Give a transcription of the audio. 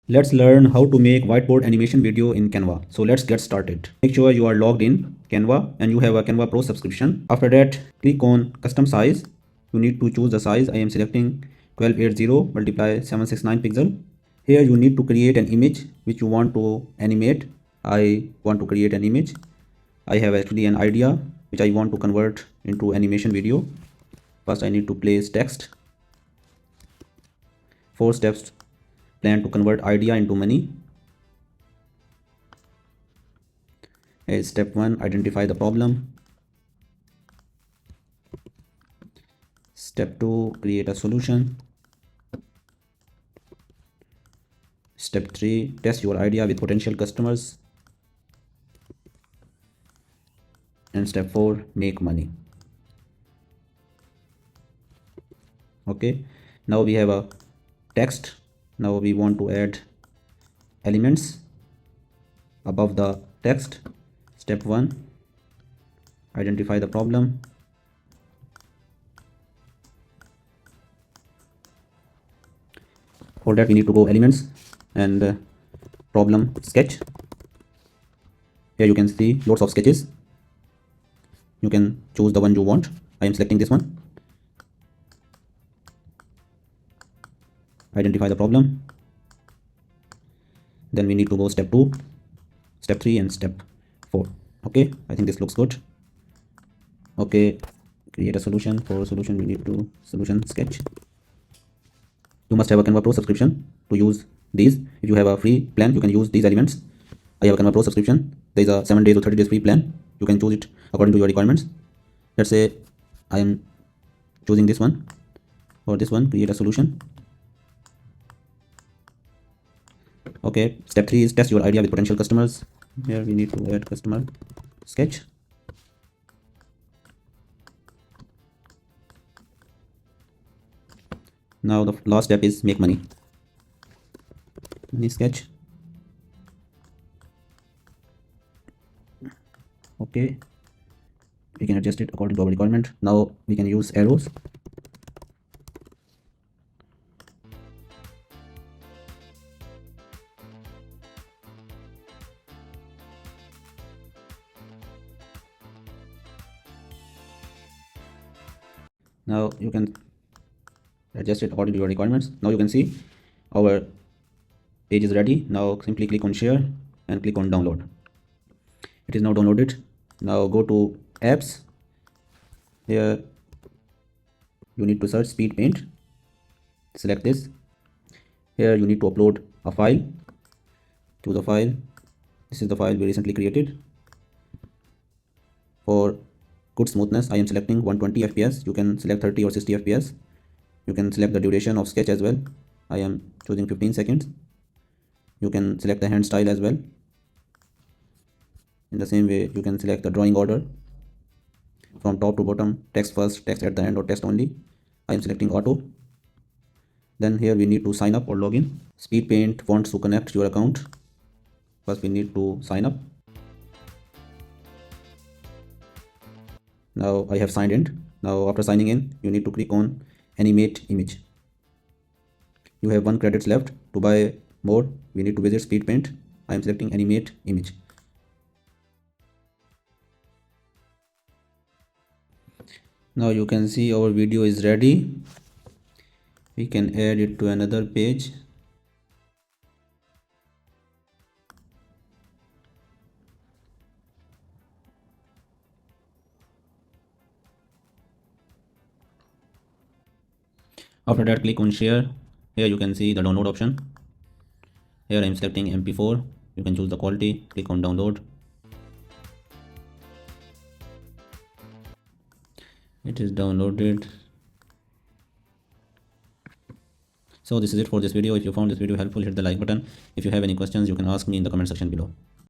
Let's learn how to make whiteboard animation video in Canva. So let's get started. Make sure you are logged in Canva and you have a Canva Pro subscription. After that, click on custom size. You need to choose the size. I am selecting 1280 multiply 769 pixel. Here you need to create an image which you want to animate. I want to create an image. I have actually an idea which I want to convert into animation video. First I need to place text. 4 steps plan to convert idea into money. Step 1, identify the problem. Step 2, create a solution. Step 3, test your idea with potential customers. And step 4, make money. Okay, now we have a text. Now we want to add elements above the text. Step 1, identify the problem. For that we need to go elements and problem sketch. Here you can see lots of sketches. You can choose the one you want. I am selecting this one. Identify the problem. Then we need to go step 2, step 3 and step 4. Okay, I think this looks good. Okay, create a solution. For solution we need to solution sketch. You must have a Canva Pro subscription to use these. If you have a free plan, you can use these elements. I have a Canva Pro subscription. There is a 7 days or 30 days free plan. You can choose it according to your requirements. Let's say I am choosing this one. For this one, create a solution. Okay, step 3 is test your idea with potential customers. Here we need to add customer sketch. Now the last step is make money. Money sketch. Okay, we can adjust it according to our requirement. Now we can use arrows. Now you can adjust it according to your requirements. Now you can see our page is ready. Now simply click on share and click on download. It is now downloaded. Now go to apps. Here you need to search speed paint. Select this. Here you need to upload a file. Choose a file. This is the file we recently created. For good smoothness, I am selecting 120 fps. You can select 30 or 60 fps. You can select the duration of sketch as well. I am choosing 15 seconds. You can select the hand style as well. In the same way, you can select the drawing order from top to bottom, text first, text at the end, or text only. I am selecting auto. Then here we need to sign up or log in. Speed paint wants to connect your account. First we need to sign up. Now I have signed in. Now after signing in, you need to click on animate image. You have 1 credits left. To buy more, we need to visit speed paint. I am selecting animate image. Now you can see our video is ready. We can add it to another page. After that, click on share. Here you can see the download option. Here I am selecting MP4. You can choose the quality. Click on download. It is downloaded. So this is it for this video. If you found this video helpful, hit the like button. If you have any questions, you can ask me in the comment section below.